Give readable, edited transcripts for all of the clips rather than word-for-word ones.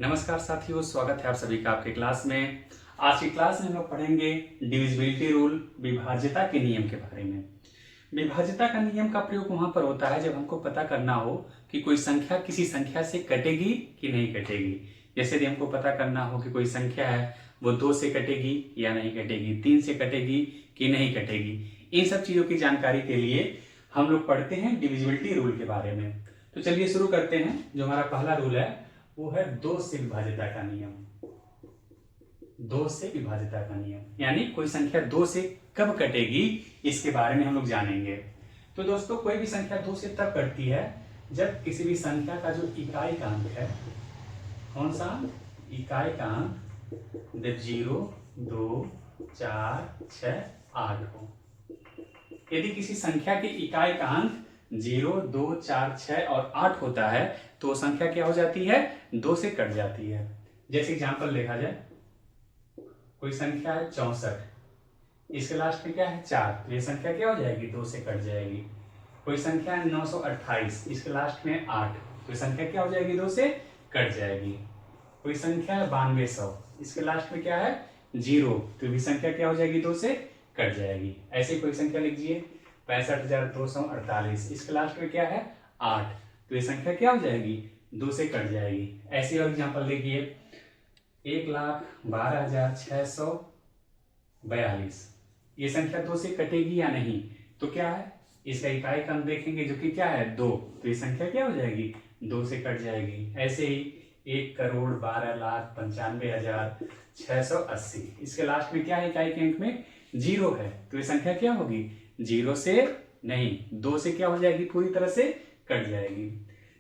नमस्कार साथियों, स्वागत है आप सभी का आपके क्लास में। आज की क्लास में हम लोग पढ़ेंगे डिविजिबिलिटी रूल, विभाज्यता के नियम के बारे में। विभाज्यता का नियम का प्रयोग वहां पर होता है जब हमको पता करना हो कि कोई संख्या किसी संख्या से कटेगी कि नहीं कटेगी। जैसे यदि हमको पता करना हो कि कोई संख्या है वो 2 से कटेगी या नहीं कटेगी, 3 से कटेगी कि नहीं कटेगी, इन सब चीजों की जानकारी के लिए हम लोग पढ़ते हैं डिविजिबिलिटी रूल के बारे में। तो चलिए शुरू करते हैं। जो हमारा पहला रूल है वो है 2 से विभाज्यता का नियम। 2 से विभाज्यता का नियम यानी कोई संख्या 2 से कब कटेगी इसके बारे में हम लोग जानेंगे। तो दोस्तों, कोई भी संख्या 2 से तब कटती है जब किसी भी संख्या का जो इकाई का अंक है, कौन सा इकाई का अंक, जब 0, 2, 4, 6, 8 हो। यदि किसी संख्या के इकाई का अंक 0, 2, 4, 6 और 8 होता है तो वो संख्या क्या हो जाती है, 2 से कट जाती है। जैसे एग्जांपल देखा जाए, कोई संख्या है 64, इसके लास्ट में क्या है 4, तो ये संख्या क्या हो जाएगी, 2 से कट जाएगी। कोई संख्या है 928, इसके लास्ट में 8, तो ये संख्या क्या हो जाएगी, 2 से कट जाएगी। कोई संख्या है 9200, इसके लास्ट में क्या है 0, तो ये संख्या क्या हो जाएगी, 2 से कट जाएगी। ऐसे कोई संख्या लिख दीजिए 65,248, इसके लास्ट में क्या है 8, तो ये संख्या क्या हो जाएगी, 2 से कट जाएगी। ऐसे और एग्जांपल देखिए 1,12,642, ये संख्या 2 से कटेगी या नहीं, तो क्या है, इसका इकाई का अंक देखेंगे जो कि क्या है 2, तो ये संख्या क्या हो जाएगी, 2 से कट जाएगी। ऐसे ही 1,12,95,680, इसके लास्ट में क्या है, इकाई के अंक में 0 है, तो ये संख्या क्या होगी, 0 से नहीं, 2 से क्या हो जाएगी, पूरी तरह से कट जाएगी।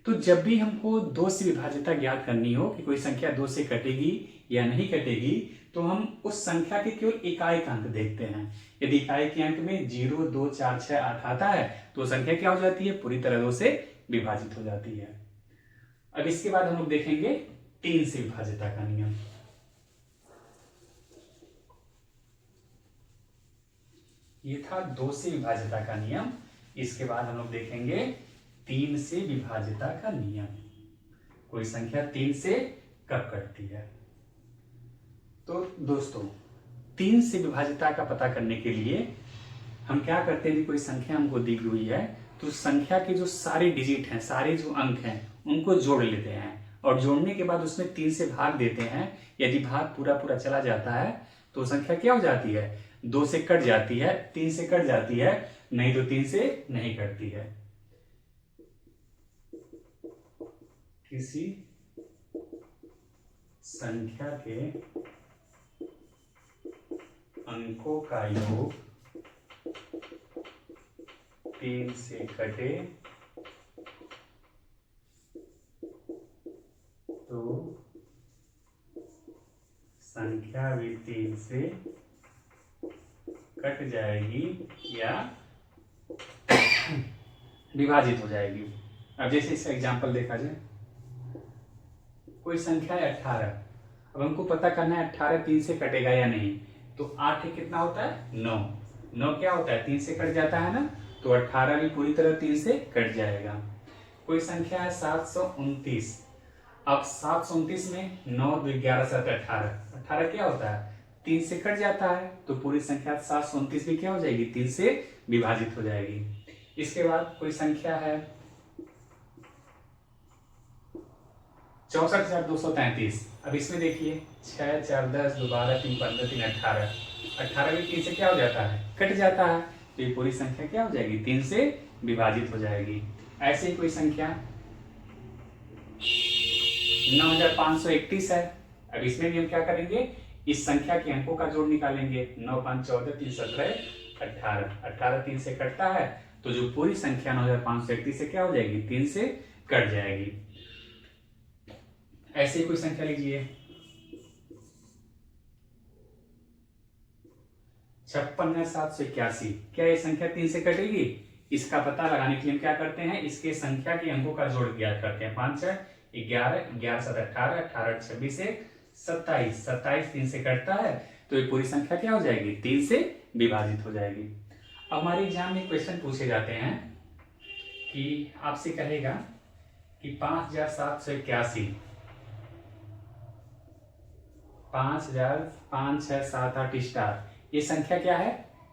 तो जब भी हमको 2 से विभाज्यता ज्ञात करनी हो कि कोई संख्या 2 से कटेगी या नहीं कटेगी, तो हम उस संख्या के केवल इकाई का अंक देखते हैं। यदि इकाई के अंक में 0, 2, 4, 6, 8 आता है तो संख्या क्या हो जाती है, पूरी तरह 2 से विभाजित हो जाती है। अब इसके बाद हम लोग देखेंगे 3 से विभाज्यता का नियम। ये था 2 से विभाज्यता का नियम। इसके बाद हम लोग देखेंगे 3 से विभाज्यता का नियम। कोई संख्या 3 से कब कटती है। तो दोस्तों, 3 से विभाज्यता का पता करने के लिए हम क्या करते हैं कि कोई संख्या हमको दी हुई है तो संख्या के जो सारे डिजिट हैं, सारे जो अंक हैं, उनको जोड़ लेते हैं और जोड़ने के बाद उसमें 3 से भाग देते हैं। यदि भाग पूरा पूरा चला जाता है तो संख्या क्या हो जाती है, 2 से कट जाती है, 3 से कट जाती है, नहीं तो 3 से नहीं कटती है। किसी संख्या के अंकों का योग 3 से कटे तो संख्या भी 3 से कट जाएगी या विभाजित हो जाएगी। अब जैसे इसका एग्जांपल देखा जाए, कोई संख्या है 18, अब हमको पता करना है 18 3 से कटेगा या नहीं। तो 8 कितना होता है, 9, 9 क्या होता है, 3 से कट जाता है ना, तो 18 भी पूरी तरह 3 से कट जाएगा। कोई संख्या है 729, अब 729 में 9, 2, 11, 7, 18, 18 क्या होता है, 3 से कट जाता है, तो पूरी संख्या 729 भी क्या हो जाएगी, 3 से विभाजित हो जाएगी। इसके बाद कोई संख्या है 64,233, अब इसमें देखिए 6, 4, 10, 2, 12, 3, 15, 3, 18, 18 भी 3 से क्या हो जाता है, कट जाता है, तो ये पूरी संख्या क्या हो जाएगी, 3 से विभाजित हो जाएगी। ऐसे ही कोई संख्या 9,531 है, अब इसमें भी हम क्या करेंगे, इस संख्या के अंकों का जोड़ निकालेंगे। 9, 5, 14, 3, 17, 18, 18 3 से कटता है, तो जो पूरी संख्या 9,531 से क्या हो जाएगी, 3 से कट जाएगी। ऐसे ही कोई संख्या लीजिए 56,781, क्या ये संख्या 3 से कटेगी। इसका पता लगाने के लिए हम क्या करते हैं, इसके संख्या के अंकों का जोड़ ज्ञात करते हैं। 5, 6, 11, 11, 7, 18, 18, 26, 27, 27 3 से कटता है, तो ये पूरी संख्या क्या हो जाएगी, 3 से विभाजित हो जाएगी। अब हमारे एग्जाम में क्वेश्चन पूछे जाते हैं कि आपसे कहेगा कि 5,781 5000 5 6 7 8 स्टार, ये संख्या क्या है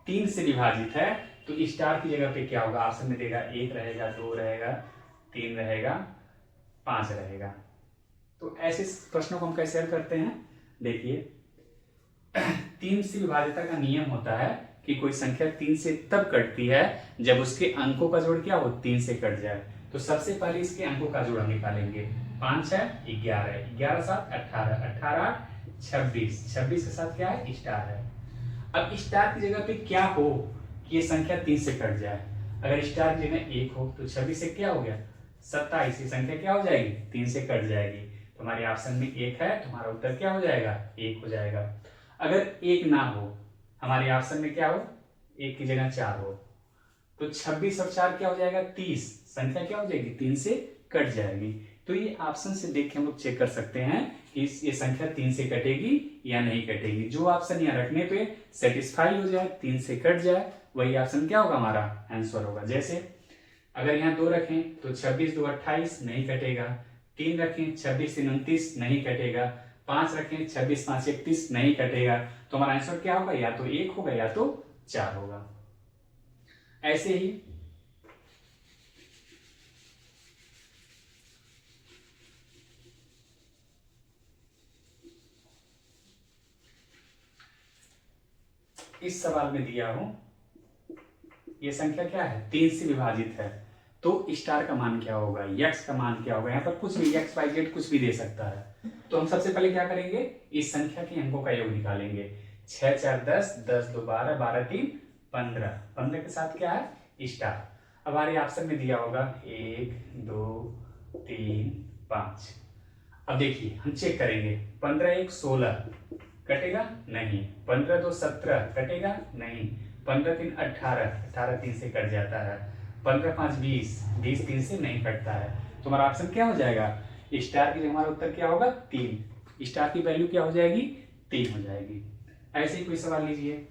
3 से विभाजित है, तो स्टार की जगह पे क्या होगा, ऑप्शन में देगा 1 रहेगा, 2 रहेगा, 3 रहेगा, 5 रहेगा। तो ऐसे प्रश्नों को हम कैसे हल करते हैं, देखिए 3 से विभाजिता का नियम होता है कि कोई संख्या 3 से तब कटती है जब उसके अंकों का जोड़ क्या हो 3 से कट जाए। तो सबसे पहले इसके अंकों का जोड़ हम निकालेंगे, 5 है 11, 11 7 18, 18 26, 26 के साथ क्या है स्टार है। अब स्टार की जगह पे क्या हो कि ये संख्या 3 से कट जाए, अगर स्टार की जगह 1 हो तो 26 से क्या हो गया 27, ये संख्या क्या हो जाएगी 3 से कट जाएगी। तो हमारे ऑप्शन में 1 है, तुम्हारा उत्तर क्या हो जाएगा 1 हो जाएगा। अगर 1 ना हो, हमारे ऑप्शन में क्या हो 1 की जगह 4 हो, तो 26 और 4 क्या हो जाएगा 30, संख्या क्या हो जाएगी 3 से कट जाएगी। तो ये ऑप्शन से देख के हम लोग चेक कर सकते हैं कि ये संख्या 3 से कटेगी या नहीं कटेगी। जो ऑप्शन यहाँ रखने पे सेटिस्फाई हो जाए 3 से कट जाए, वही ऑप्शन क्या होगा हमारा आंसर होगा। जैसे अगर यहाँ 2 रखें तो 26 2 28 नहीं कटेगा, 3 रखें 26 3 29 नहीं कटेगा, 5 रखें 26 5 31 नहीं कटेगा। तो हमारा आंसर क्या होगा, या तो 1 होगा या तो 4 होगा। ऐसे ही इस सवाल में दिया हूं, ये संख्या क्या है 3 से विभाजित है, तो स्टार का मान क्या होगा, यक्स का मान क्या होगा। यहाँ पर कुछ भी एक्स वाई जेड कुछ भी दे सकता है। तो हम सबसे पहले क्या करेंगे, इस संख्या के अंकों का योग निकालेंगे। 6 4 10, 10 2 12, 12 3 15, 15 के साथ क्या है स्टार। अब हमारे ऑप्शन में दिया होगा 1 2 3 5। अब देखिए हम चेक करेंगे, 15 1 16 कटेगा नहीं, 15 2 17 कटेगा नहीं, 15 3 18, 18 3 से कट जाता है, 15 5 20, 20 3 से नहीं कटता है। तो हमारा ऑप्शन क्या हो जाएगा, स्टार की जगह हमारा उत्तर क्या होगा 3, स्टार की वैल्यू क्या हो जाएगी 3 हो जाएगी। ऐसे ही कोई सवाल लीजिए,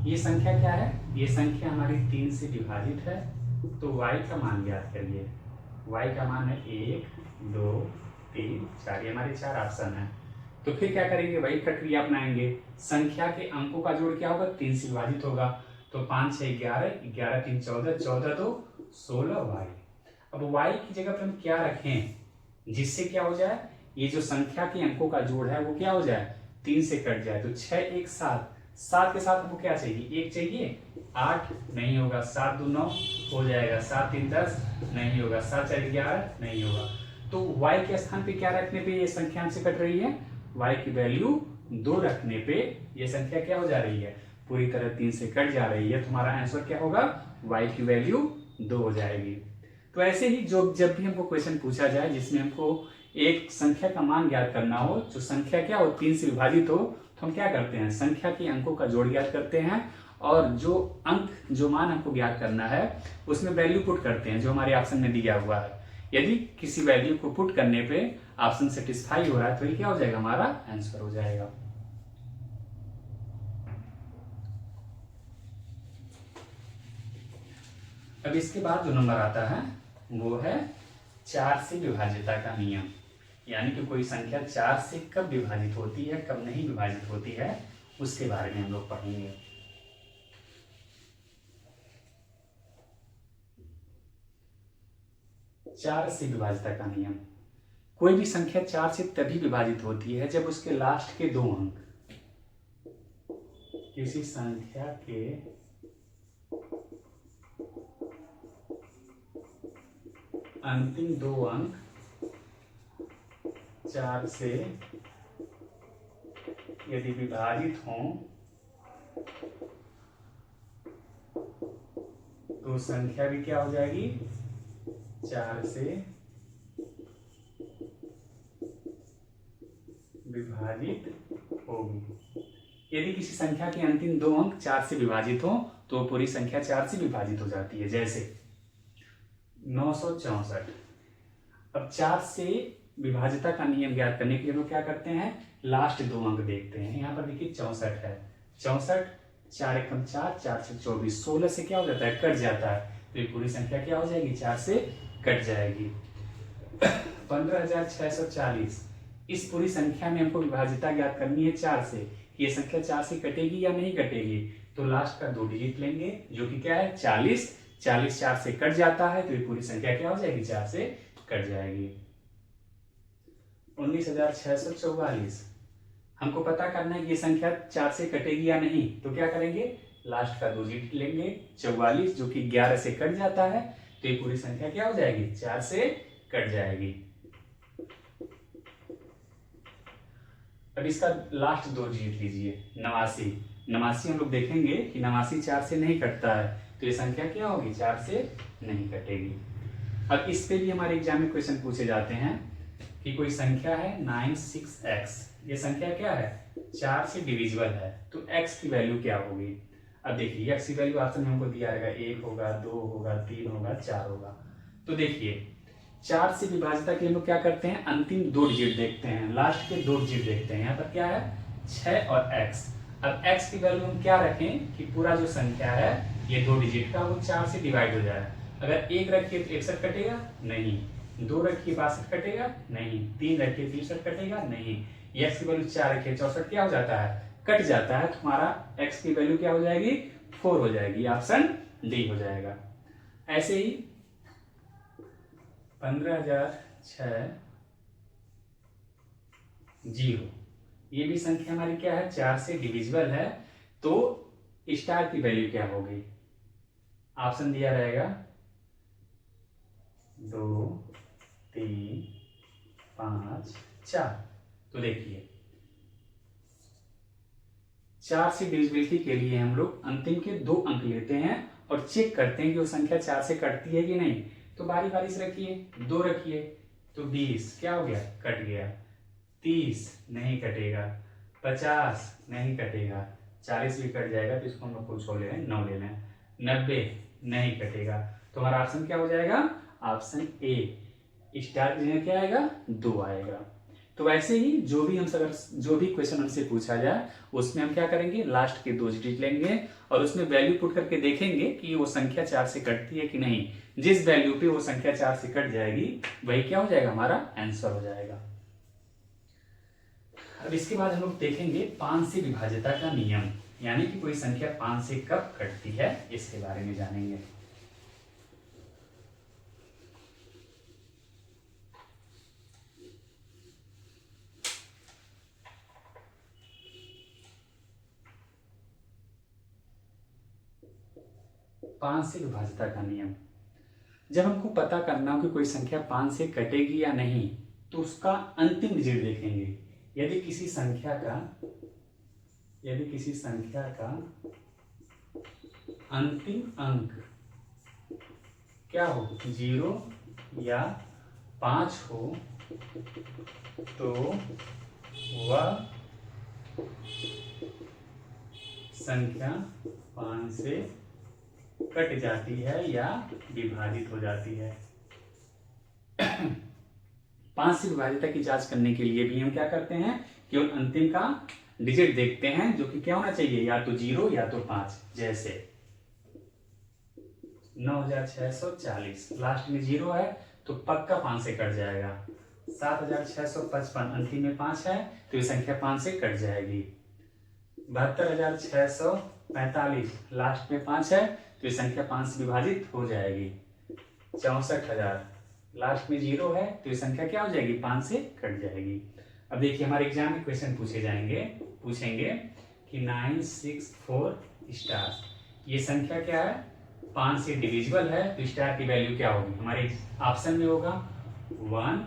ये संख्या क्या है, ये संख्या हमारी 3 से विभाजित है, तो y का मान ज्ञात करिए। y का मान है 1 2 3 4, ये हमारे 4 ऑप्शन है। तो फिर क्या करेंगे, वही प्रक्रिया अपनाएंगे, संख्या के अंकों का जोड़ क्या होगा 3 से विभाजित होगा, तो 5 6 11, 11 3 14, 14 2 16 y। अब y की जगह पर हम क्या रखें जिससे क्या हो जाए, ये जो संख्या के अंकों का जोड़ है वो क्या हो जाए 3 से कट जाए। तो 6 1 7, 7 के साथ हमको क्या चाहिए 1 चाहिए, 8 नहीं होगा, 7 2 9 हो जाएगा, 7 3 10 नहीं होगा, 7 4 11 नहीं होगा। तो y के स्थान पे क्या रखने पे ये संख्या हमसे कट रही है, y की वैल्यू 2 रखने पे ये संख्या क्या हो जा रही है पूरी तरह 3 से कट जा रही है। तो हमारा आंसर क्या होगा, y की वैल्यू 2 हो जाएगी। तो ऐसे ही जो जब भी हमको क्वेश्चन पूछा जाए जिसमें हमको एक संख्या का मान ज्ञात करना हो, जो संख्या क्या हो 3 से विभाजित हो, तो हम क्या करते हैं संख्या के अंकों का जोड़ ज्ञात करते हैं, और जो अंक जो मान हमको ज्ञात करना है उसमें वैल्यू पुट करते हैं जो हमारे ऑप्शन में दिया हुआ है। यदि किसी वैल्यू को पुट करने पे ऑप्शन सेटिस्फाई हो रहा है तो ये क्या हो जाएगा हमारा आंसर हो जाएगा। अब इसके बाद जो नंबर आता है वो है 4 से विभाजिता का नियम, यानी कि कोई संख्या 4 से कब विभाजित होती है कब नहीं विभाजित होती है उसके बारे में हम लोग पढ़ेंगे। चार से विभाजिता का नियम, कोई भी संख्या 4 से तभी विभाजित होती है जब उसके लास्ट के 2 अंक, किसी संख्या के अंतिम 2 अंक 4 से यदि विभाजित हों तो संख्या भी क्या हो जाएगी 4 से विभाजित होगी। यदि किसी संख्या के अंतिम 2 अंक 4 से विभाजित हो तो पूरी संख्या 4 से विभाजित हो जाती है। जैसे 964। अब 4 से विभाजिता का नियम ज्ञात करने के लिए हम लोग क्या करते हैं लास्ट 2 अंक देखते हैं। यहाँ पर देखिए 64 है, 64 4 एकम 4, 4 से 24, 16 से क्या हो जाता है कट जाता है, तो ये पूरी संख्या क्या हो जाएगी, 4 से कट जाएगी। 15,640, इस पूरी संख्या में हमको विभाज्यता ज्ञात करनी है 4 से। ये संख्या 4 से कटेगी या नहीं कटेगी, तो लास्ट का 2 डिजिट लेंगे जो कि क्या है 40। 40 4 से कट जाता है तो ये पूरी संख्या क्या हो जाएगी, 4 से कट जाएगी। 19,644, हमको पता करना है कि ये संख्या 4 से कटेगी या नहीं, तो क्या करेंगे, लास्ट का 2 डिजिट लेंगे 44 जो कि 11 से कट जाता है तो ये पूरी संख्या क्या हो जाएगी, 4 से कट जाएगी। अब इसका लास्ट 2 डिजिट लीजिए 89। 89 हम लोग देखेंगे कि 89 4 से नहीं कटता है तो ये संख्या क्या होगी, 4 से नहीं कटेगी। अब इस पे भी हमारे एग्जाम में क्वेश्चन पूछे जाते हैं कि कोई संख्या है 96x, ये संख्या क्या है, 4 से डिविजिबल है, तो x की वैल्यू क्या होगी। अब देखिए x की वैल्यू ऑप्शन में हमको दिया रहेगा 1 होगा, 2 होगा, 3 होगा, 4 होगा। तो देखिए 4 से विभाजिता के लिए हम लोग क्या करते हैं, अंतिम 2 डिजिट देखते हैं, लास्ट के 2 डिजिट देखते हैं। यहाँ पर क्या है 6 और x। अब x की वैल्यू हम क्या रखें कि पूरा जो संख्या है ये 2 डिजिट का वो 4 से डिवाइड हो जाए। अगर 1 रखिए तो 61 कटेगा नहीं, 2 रखिए 62 कटेगा नहीं, 3 रखिए 63 कटेगा नहीं, x की वैल्यू 4 रखिए 64 क्या हो जाता है, कट जाता है। तो हमारा x की वैल्यू क्या हो जाएगी, 4 हो जाएगी, ऑप्शन डी हो जाएगा। ऐसे ही 15,600, ये भी संख्या हमारी क्या है, 4 से डिविजिबल है, तो स्टार की वैल्यू क्या होगी, ऑप्शन दिया रहेगा 2, 3, 5, 4। तो देखिए 4 से डिविजिबिलिटी के लिए हम लोग अंतिम के 2 अंक लेते हैं और चेक करते हैं कि वो संख्या 4 से कटती है कि नहीं। तो बारी बारी से रखिए, 2 रखिए तो 20 क्या हो गया, कट गया। 30 नहीं कटेगा, 50 नहीं कटेगा, 40 भी कट जाएगा तो इसको हम लोग कुछ ले लें, 9 ले लें, 90 नहीं कटेगा। तो हमारा ऑप्शन क्या हो जाएगा, ऑप्शन ए, स्टार की जगह क्या आएगा, 2 आएगा। तो वैसे ही जो भी क्वेश्चन हमसे पूछा जाए उसमें हम क्या करेंगे, लास्ट के 2 डिजिट लेंगे और उसमें वैल्यू पुट करके देखेंगे कि वो संख्या 4 से कटती है कि नहीं। जिस वैल्यू पे वो संख्या 4 से कट जाएगी वही क्या हो जाएगा, हमारा आंसर हो जाएगा। अब इसके बाद हम लोग देखेंगे 5 से विभाज्यता का नियम, यानी कि कोई संख्या 5 से कब कटती है इसके बारे में जानेंगे। पांच से विभाज्यता का नियम, जब हमको पता करना हो कि कोई संख्या 5 से कटेगी या नहीं तो उसका अंतिम डिजिट देखेंगे। यदि किसी संख्या का अंतिम अंक क्या हो, 0 या 5 हो तो वह संख्या 5 से कट जाती है या विभाजित हो जाती है। 5 से विभाज्यता की जांच करने के लिए भी हम क्या करते हैं, केवल अंतिम का डिजिट देखते हैं जो कि क्या होना चाहिए, या तो 0 या तो 5। जैसे 9,640 लास्ट में 0 है तो पक्का 5 से कट जाएगा। 7,655 अंतिम में 5 है तो ये संख्या 5 से कट जाएगी। 72,645 लास्ट में 5 है तो ये संख्या 5 से विभाजित हो जाएगी। 64,000 लास्ट में 0 है तो ये संख्या क्या हो जाएगी, 5 से कट जाएगी। अब देखिए हमारे एग्जाम में क्वेश्चन पूछेंगे कि 964 स्टार, ये संख्या क्या है, 5 से डिविजिबल है तो स्टार की वैल्यू क्या होगी, हमारे ऑप्शन में होगा 1,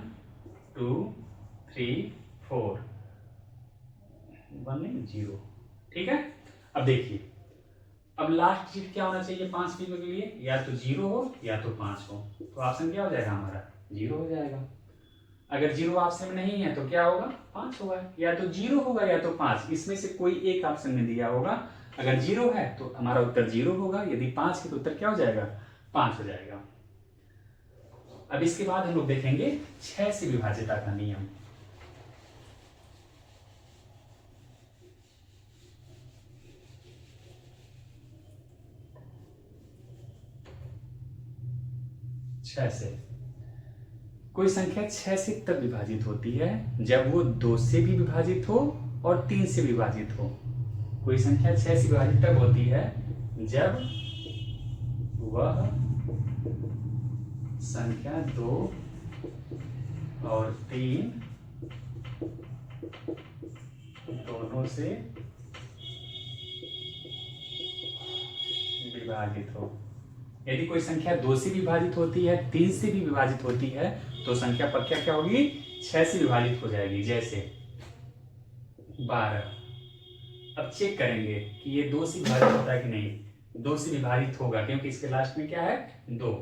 2, 3, 4, 1 नहीं 0। ठीक है। अब देखिए अब लास्ट डिजिट क्या होना चाहिए 5 के लिए, या तो 0 हो या तो 5 हो। तो ऑप्शन क्या हो जाएगा हमारा, 0 हो जाएगा। अगर 0 ऑप्शन में नहीं है तो क्या होगा, 5 होगा। या तो 0 होगा या तो 5, इसमें से कोई एक ऑप्शन में दिया होगा। अगर 0 है तो हमारा उत्तर 0 होगा, यदि 5 है तो उत्तर क्या हो जाएगा, 5 हो जाएगा। अब इसके बाद हम लोग देखेंगे 6 से विभाज्यता का नियम। 6 से। कोई संख्या 6 से तब विभाजित होती है जब वो 2 से भी विभाजित हो और 3 से विभाजित हो। कोई संख्या 6 से विभाजित तब होती है जब वह संख्या 2 और 3 दोनों से विभाजित हो। यदि कोई संख्या 2 से विभाजित होती है, 3 से भी विभाजित होती है, तो संख्या पक्का क्या होगी? 6 से विभाजित हो जाएगी। जैसे 12। अब चेक करेंगे कि ये 2 से विभाजित होता है कि नहीं। 2 से विभाजित होगा क्योंकि इसके लास्ट में क्या है? 2।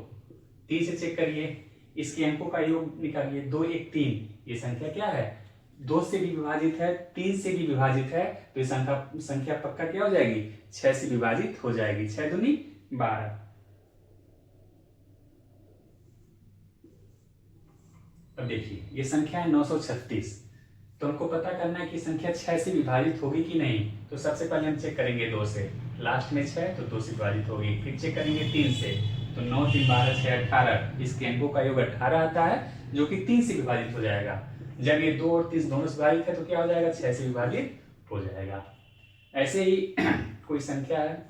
3 से चेक करिए, इसके अंकों का योग निकालिए। 2 1 3। ये संख्या क्या है? 2 से भी विभाजित है, 3 से भी विभाजित है, तो ये संख्या पक्का क्या हो जाएगी? 6 से विभाजित हो जाएगी। 6 दूनी 12। अब देखिए ये संख्या है 936। तो हमको पता करना है कि संख्या 6 से विभाजित होगी कि नहीं। तो सबसे पहले हम चेक करेंगे 2 से, लास्ट में 6 तो 2 से विभाजित होगी। फिर चेक करेंगे 3 से, तो 9 3 12 6 18। इसके अंकों का योग 18 आता है जो कि 3 से विभाजित हो जाएगा। जब ये 2 और 3 दोनों से विभाजित है तो क्या हो जाएगा? 6 से विभाजित हो जाएगा। ऐसे ही कोई संख्या है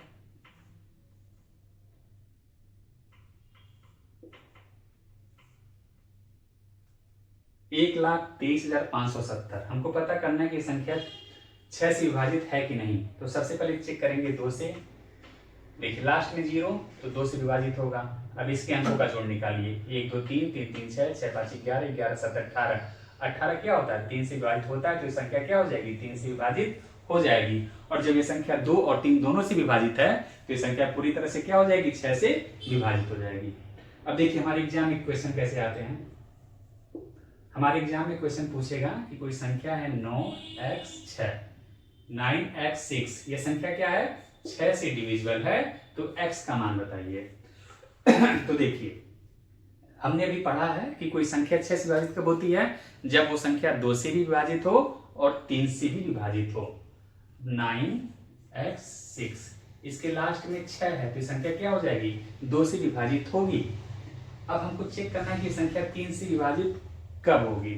1,23,570। हमको पता करना है कि संख्या 6 से विभाजित है कि नहीं। तो सबसे पहले चेक करेंगे 2 से। देखिए लास्ट में 0 तो 2 से विभाजित होगा। अब इसके अंकों का जोड़ निकालिए। 1 2 3 3 3 6 6 5 11 11 7 18। 18 क्या होता है? 3 से विभाजित होता है, तो ये संख्या क्या हो जाएगी? 3 से विभाजित हो जाएगी। और जब ये संख्या 2 और 3 दोनों से विभाजित है तो ये संख्या पूरी तरह से क्या हो जाएगी? 6 से विभाजित हो जाएगी। अब देखिए हमारे एग्जाम में क्वेश्चन कैसे आते हैं। हमारे एग्जाम में क्वेश्चन पूछेगा कि कोई संख्या है 9x 6, 9x 6। ये संख्या क्या है? 6 से डिविजिबल है, तो x का मान बताइए। तो देखिए हमने अभी पढ़ा है कि कोई संख्या 6 से विभाजित कब होती है? जब वो संख्या 2 से भी विभाजित हो और 3 से भी विभाजित हो। 9x 6, इसके लास्ट में 6 है, तो संख्या क्या हो जाएगी? 2 से विभाजित होगी। अब हमको चेक करना है कि संख्या 3 से विभाजित कब होगी।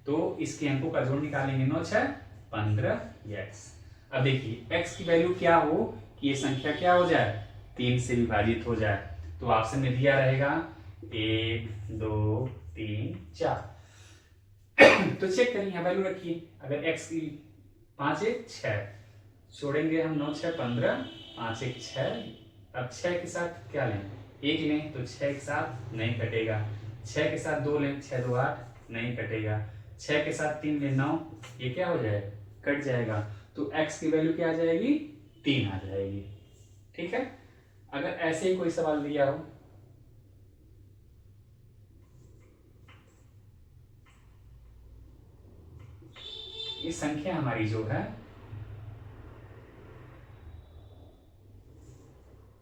तो इसके अंकों का जोड़ निकालेंगे। 9 6 15x। अब देखिए x की वैल्यू क्या हो कि ये संख्या क्या हो जाए? 3 से विभाजित हो जाए। तो ऑप्शन में दिया रहेगा 1 2 3 4। तो चेक करिए, यहाँ वैल्यू रखिए। अगर x की 5 1 6 छोड़ेंगे हम, 9 6 15, 5 1 6। अब 6 के साथ क्या लें? 1 लें, तो 6 के साथ नहीं कटेगा। 6 के साथ 2 लें, 6 2 8 नहीं कटेगा। 6 के साथ 3 लें 9, ये क्या हो जाए? कट जाएगा। तो x की वैल्यू क्या आ जाएगी? 3 आ जाएगी। ठीक है। अगर ऐसे ही कोई सवाल दिया हो, ये संख्या हमारी जो है,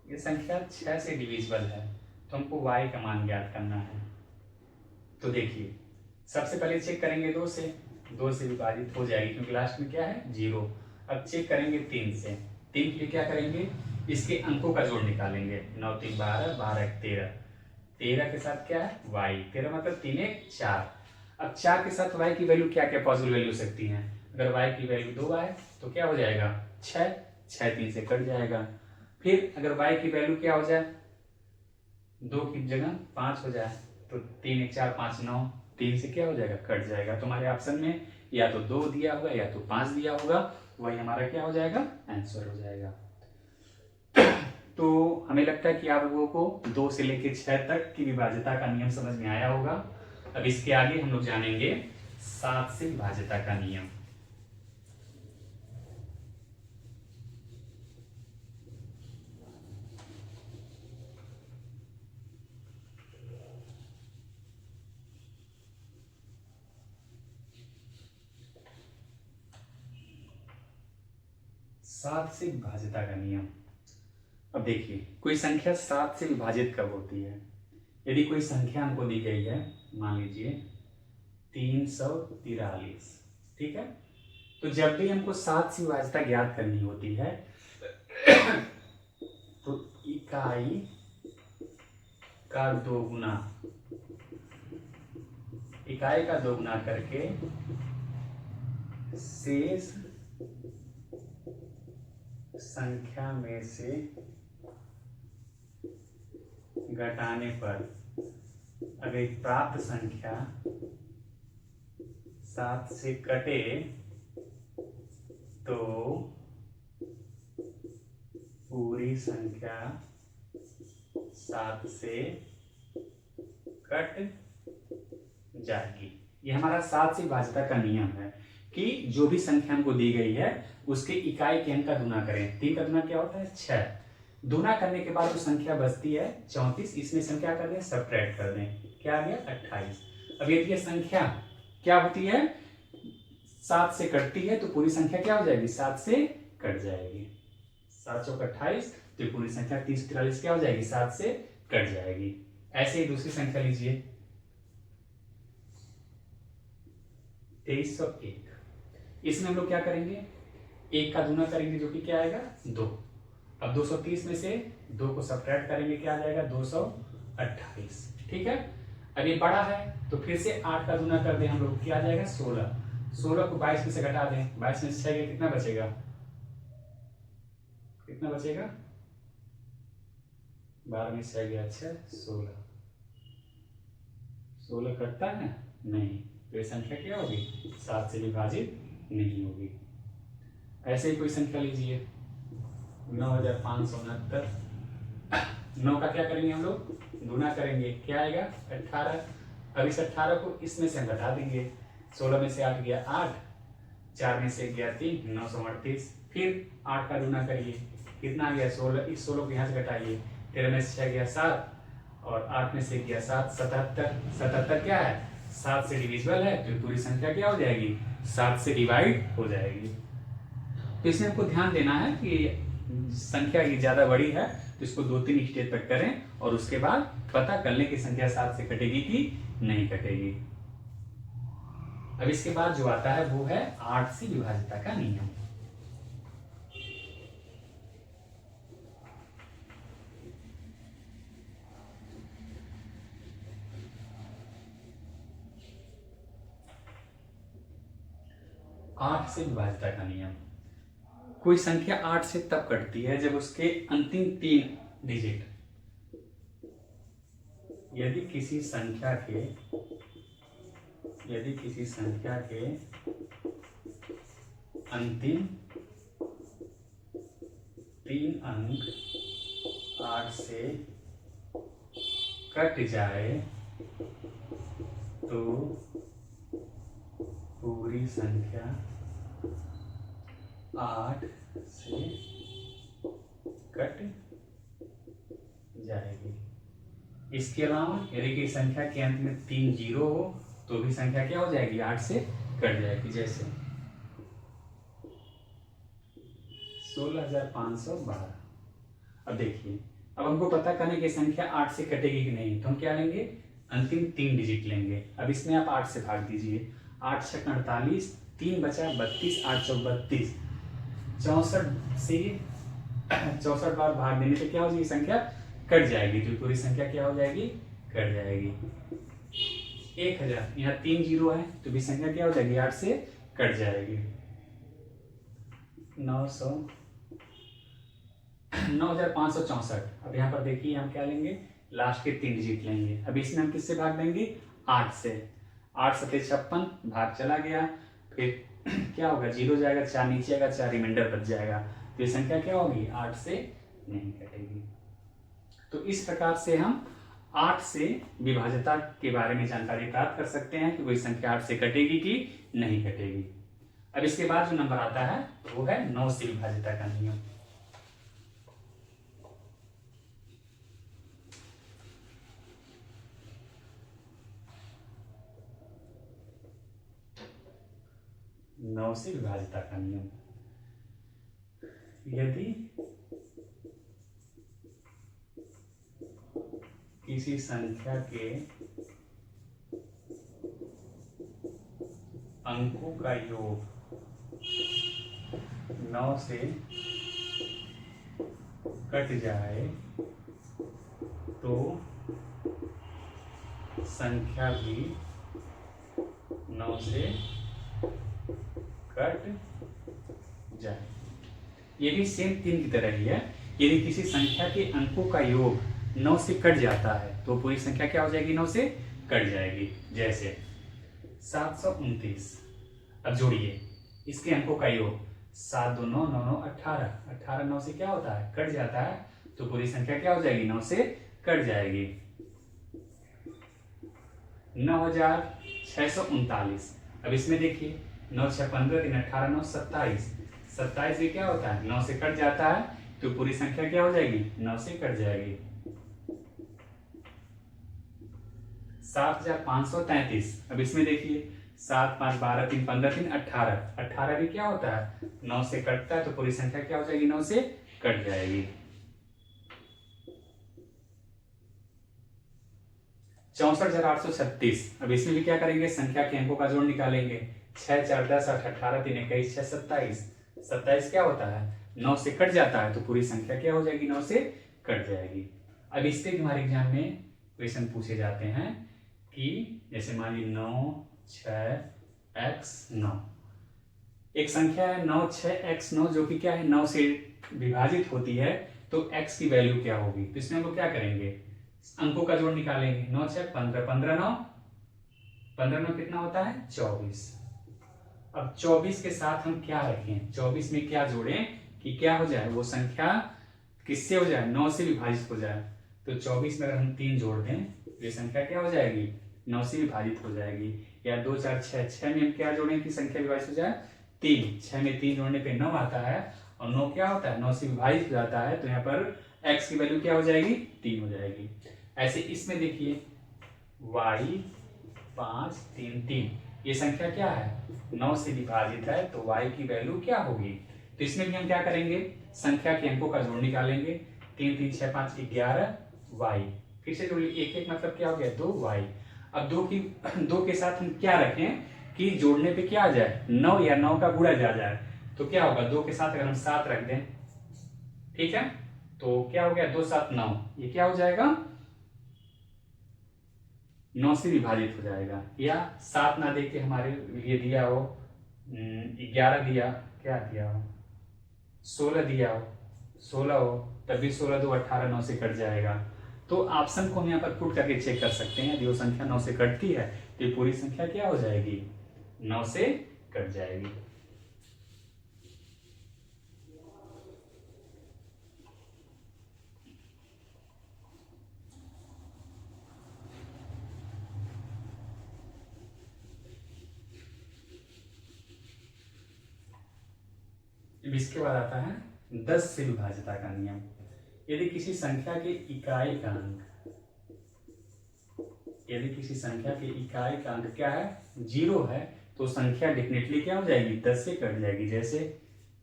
ये संख्या 6 से डिविजिबल है, तो हमको y का मान ज्ञात करना है। तो देखिए सबसे पहले चेक करेंगे 2 से, 2 से विभाजित हो जाएगी क्योंकि लास्ट में क्या है? 0। अब चेक करेंगे 3 से। 3 के लिए क्या करेंगे? इसके अंकों का जोड़ निकालेंगे। 9 3 12 12 1 13। 13 के साथ क्या है? y। 13 मतलब 3 1 4। अब 4 के साथ y की वैल्यू क्या क्या पॉसिबल वैल्यू हो सकती है? अगर y की वैल्यू 2 आए तो क्या हो जाएगा? 6। 6 3 से कट जाएगा। फिर अगर y की वैल्यू क्या हो जाए? 2 की जगह 5 हो जाए, तो 3 1 4 5 9। 3 से क्या हो जाएगा? कट जाएगा। तो हमारे ऑप्शन में या तो 2 दिया होगा या तो 5 दिया होगा, वही हमारा क्या हो जाएगा? आंसर हो जाएगा। तो हमें लगता है कि आप लोगों को 2 से लेकर 6 तक की विभाज्यता का नियम समझ में आया होगा। अब इसके आगे हम लोग जानेंगे 7 से विभाज्यता का नियम। सात से विभाज्यता का नियम। अब देखिए कोई संख्या 7 से विभाजित कब होती है? यदि कोई संख्या हमको दी गई है, मान लीजिए 343, ठीक है। तो जब भी हमको 7 से विभाज्यता ज्ञात करनी होती है तो इकाई का 2 गुना इकाई का दोगुना करके शेष संख्या में से घटाने पर अगर प्राप्त संख्या 7 से कटे तो पूरी संख्या 7 से कट जाएगी। यह हमारा 7 से विभाज्यता का नियम है कि जो भी संख्या हमको दी गई है उसके इकाई के अंक का गुना करें। 3 का गुना क्या होता है? 6। गुना करने के बाद जो संख्या बचती है 34, इसमें से हम क्या कर दें? सब्ट्रैक्ट कर दें। क्या आ गया? 28। अब यदि ये संख्या क्या होती है? 7 से कटती है तो पूरी संख्या क्या हो जाएगी? 7 से कट जाएगी। 7 चौक 28, तो पूरी संख्या 30-43 क्या हो जाएगी? 7 से कट जाएगी। ऐसे ही दूसरी संख्या लीजिए 2301। इसमें हम लोग क्या करेंगे? 1 का गुना करेंगे जो कि क्या आएगा? 2। अब 230 में से 2 को सब्ट्रैक्ट करेंगे, क्या आ जाएगा? 228। ठीक है। अब ये बड़ा है तो फिर से 8 का गुना कर दें हम लोग, क्या आ जाएगा? 16। 16 को 22 में से घटा दें, 22 में से 6 गया, कितना बचेगा? कितना बचेगा? 12 में 6 गया, 6 16। 16 कटता है नहीं, तो ये संख्या क्या होगी? 7 से विभाजित नहीं होगी। ऐसे ही कोई संख्या लीजिए 9569। 9 का क्या करेंगे हम लोग? गुना करेंगे, क्या आएगा? 18। अब इस 18 को इसमें से हम घटा देंगे। 16 में से 8 गया 8, 4 में से गया 3, 938। फिर 8 का गुना करिए, कितना आ गया? 16। इस 16 को यहाँ से घटाइए, 13 में से 6 गया 7 और 8 में से गया 7, 77। 77 क्या है? 7 से डिविजिबल है, तो पूरी संख्या क्या हो जाएगी? 7 से डिवाइड हो जाएगी। तो इसमें आपको ध्यान देना है कि संख्या ये ज्यादा बड़ी है तो इसको 2-3 स्टेज तक करें और उसके बाद पता कर लें कि संख्या 7 से कटेगी कि नहीं कटेगी। अब इसके बाद जो आता है वो है 8 से विभाज्यता का नियम। आठ से विभाज्यता का नियम। कोई संख्या 8 से तब कटती है जब उसके अंतिम 3 डिजिट, यदि किसी संख्या के अंतिम 3 अंक 8 से कट जाए तो पूरी संख्या 8 से कट जाएगी। इसके अलावा यदि कि संख्या के अंत में 3 जीरो हो तो भी संख्या क्या हो जाएगी? 8 से कट जाएगी। जैसे 16,512। अब देखिए, अब हमको पता करने की संख्या 8 से कटेगी कि नहीं, तो हम क्या लेंगे? अंतिम 3 डिजिट लेंगे। अब इसमें आप 8 से भाग दीजिए, 8 छक 48, 3 बचा 32, 8 चौक 32, 64 से 64 बार भाग देने से क्या हो जाएगी? संख्या कट जाएगी। तो पूरी संख्या क्या हो जाएगी? कट जाएगी। 1000, यहाँ 3 जीरो है तो भी संख्या क्या हो जाएगी? 8 से कट जाएगी। 9564। अब यहाँ पर देखिए हम क्या लेंगे? लास्ट के 3 डिजिट लेंगे। अब इसमें हम किससे भाग देंगे? 8 से। 8 सते 56, भाग चला गया, फिर क्या होगा? 0 जाएगा, 4 नीचे आएगा, 4 रिमाइंडर बच जाएगा। तो ये संख्या क्या होगी? 8 से नहीं कटेगी। तो इस प्रकार से हम 8 से विभाज्यता के बारे में जानकारी प्राप्त कर सकते हैं कि कोई संख्या 8 से कटेगी कि नहीं कटेगी। अब इसके बाद जो नंबर आता है वो है 9 से विभाज्यता का नियम। नौ से विभाज्यता का नियम। यदि किसी संख्या के अंकों का योग 9 से कट जाए तो संख्या भी 9 से कट जाए। ये भी सेम 3 की तरह ही है। यदि किसी संख्या के अंकों का योग 9 से कट जाता है तो पूरी संख्या क्या हो जाएगी? 9 से कट जाएगी। जैसे 729, अब जोड़िए इसके अंकों का योग 7 2 9 9 9 18, 18 9 से क्या होता है? कट जाता है, तो पूरी संख्या क्या हो जाएगी? 9 से कट जाएगी। 9639, अब इसमें देखिए 9 6 15 3 18 9 27, 27 भी क्या होता है? 9 से कट जाता है, तो पूरी संख्या क्या हो जाएगी? 9 से कट जाएगी। 7533, अब इसमें देखिए 7 5 12 3 15 3 18, 18 भी क्या होता है? 9 से कटता है, तो पूरी संख्या क्या हो जाएगी? 9 से कट जाएगी। 64,836, अब इसमें भी क्या करेंगे? संख्या के अंकों का जोड़ निकालेंगे। 6 4 10 8 18 3 21 6 27, 27 क्या होता है? 9 से कट जाता है, तो पूरी संख्या क्या हो जाएगी? 9 से कट जाएगी। अब इस पे हमारे एग्जाम में क्वेश्चन पूछे जाते हैं कि जैसे मान ली 9 6 x 9, एक संख्या है 9 6 x 9 जो कि क्या है? 9 से विभाजित होती है, तो x की वैल्यू क्या होगी? तो इसमें हम लोग क्या करेंगे? अंकों का जोड़ निकालेंगे। 9 6 15, 15 9, 15 9 कितना होता है? 24। अब 24 के साथ हम क्या रखें? 24 में क्या जोड़ें कि क्या हो जाए? वो संख्या किससे हो जाए? 9 से विभाजित हो जाए। तो 24 में अगर हम 3 जोड़ दें, ये संख्या क्या हो जाएगी? 9 से विभाजित हो जाएगी। या 2 4 6, 6 में हम क्या जोड़ें कि संख्या विभाजित हो जाए? 3, 6 में 3 जोड़ने पे 9 आता है, और 9 क्या होता है? 9 से विभाजित हो जाता है, तो यहाँ पर x की वैल्यू क्या हो जाएगी? 3 हो जाएगी। ऐसे इसमें देखिए y 5 3 3, ये संख्या क्या है? 9 से विभाजित है, तो y की वैल्यू क्या होगी? तो इसमें भी हम क्या करेंगे? संख्या के अंकों का जोड़ निकालेंगे। 3 3 6 5 11 y, फिर से जोड़ लीजिए। 1 1 मतलब क्या हो गया? 2y। अब 2 के साथ हम क्या रखें कि जोड़ने पे क्या आ जाए? 9 या 9 का गुणा जा जाए, तो क्या होगा? 2 के साथ अगर हम 7 रख दें, ठीक है, तो क्या हो गया? 2 7 9, ये क्या हो जाएगा? 9 से विभाजित हो जाएगा। या 7 ना दे के हमारे लिए दिया हो 11 दिया, क्या दिया हो? 16 दिया हो, 16 हो, तब भी 16 2 18, 9 से कट जाएगा। तो ऑप्शन को हम यहाँ पर पुट करके चेक कर सकते हैं। यदि वो संख्या 9 से कटती है, तो ये पूरी संख्या क्या हो जाएगी? 9 से कट जाएगी। इसके बाद आता है 10 से विभाज्यता का नियम। यदि किसी संख्या के इकाई का अंक, यदि किसी संख्या के इकाई का अंक क्या है? 0 है, तो संख्या डेफिनेटली क्या हो जाएगी? 10 से कट जाएगी। जैसे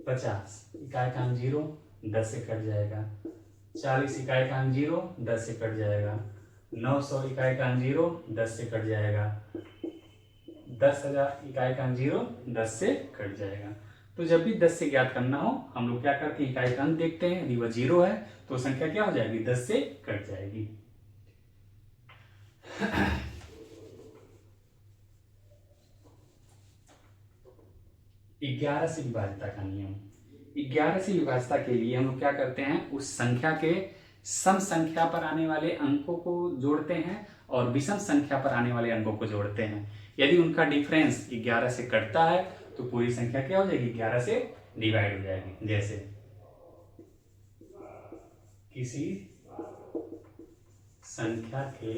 50 इकाई का अंक 0, 10 से कट जाएगा। 40 इकाई का अंक 0, 10 से कट जाएगा। 900 इकाई का अंक 0, 10 से कट जाएगा। 10,000 इकाई का अंक 0, 10 से कट जाएगा। तो जब भी 10 से ज्ञात करना हो, हम लोग क्या करते हैं? इकाई का अंक देखते हैं। यदि वह 0 है, तो संख्या क्या हो जाएगी? 10 से कट जाएगी। 11 से विभाज्यता का नियम। 11 से विभाज्यता के लिए हम लोग क्या करते हैं? उस संख्या के सम संख्या पर आने वाले अंकों को जोड़ते हैं और विषम संख्या पर आने वाले अंकों को जोड़ते हैं। यदि उनका डिफरेंस 11 से कटता है, तो पूरी संख्या क्या हो जाएगी? 11 से डिवाइड हो जाएगी। जैसे किसी संख्या के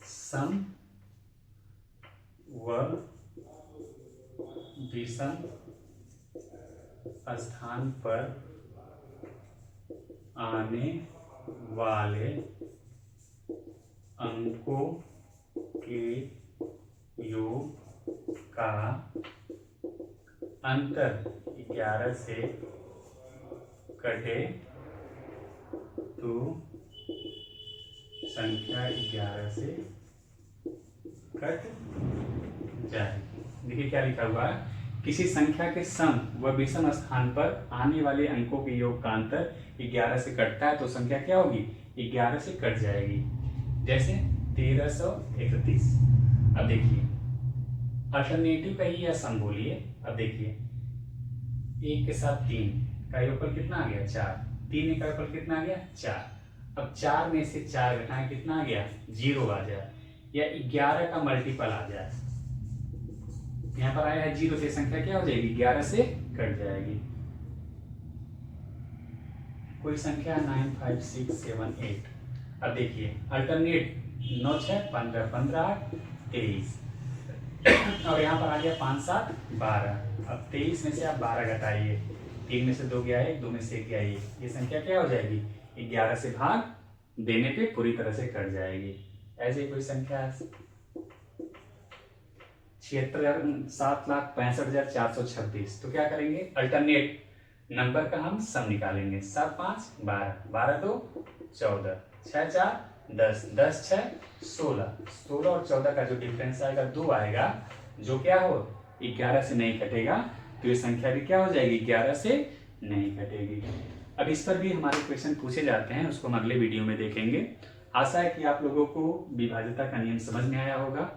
सम व विषम स्थान पर आने वाले अंकों के योग का अंतर 11 से कटे तो संख्या 11 से कट जाए। देखिए क्या लिखा हुआ है? किसी संख्या के सम व विषम स्थान पर आने वाले अंकों के योग का अंतर 11 से कटता है, तो संख्या क्या होगी? 11 से कट जाएगी। जैसे 1331। अब देखिए अल्टरनेटिव का ही या सम बोलिए। अब देखिए 1 के साथ 3 का योगफल कितना आ गया 4, 3 का योगफल कितना आ गया 4। अब 4 में से 4 घटाएं कितना आ गया 0 आ जाए, या 11 का मल्टीपल आ जाए। यहाँ पर आया है 0 से संख्या क्या हो जाएगी 11 से कट जाएगी। कोई संख्या 9 5 6 7 8। अब देखिए अल्टरनेट 9 6 15 15 23 और यहाँ पर आ गया 5 7 12। अब 23 में से आप 12 घटाइए, 3 में से 2 गया 1, 2 में से 1 गया 1, ये संख्या क्या हो जाएगी 11 से भाग देने पे पूरी तरह से कट जाएगी। ऐसे कोई संख्या 7,65,426। तो क्या करेंगे अल्टरनेट नंबर का हम सम निकालेंगे। 7 5 12, 12 2 14, 6 4 10, 10 6 16, 16 और 14 का जो डिफरेंस आएगा 2 आएगा, जो क्या हो 11 से नहीं कटेगा, तो ये संख्या भी क्या हो जाएगी 11 से नहीं कटेगी। अब इस पर भी हमारे क्वेश्चन पूछे जाते हैं, उसको हम अगले वीडियो में देखेंगे। आशा है कि आप लोगों को विभाज्यता का नियम समझ में आया होगा।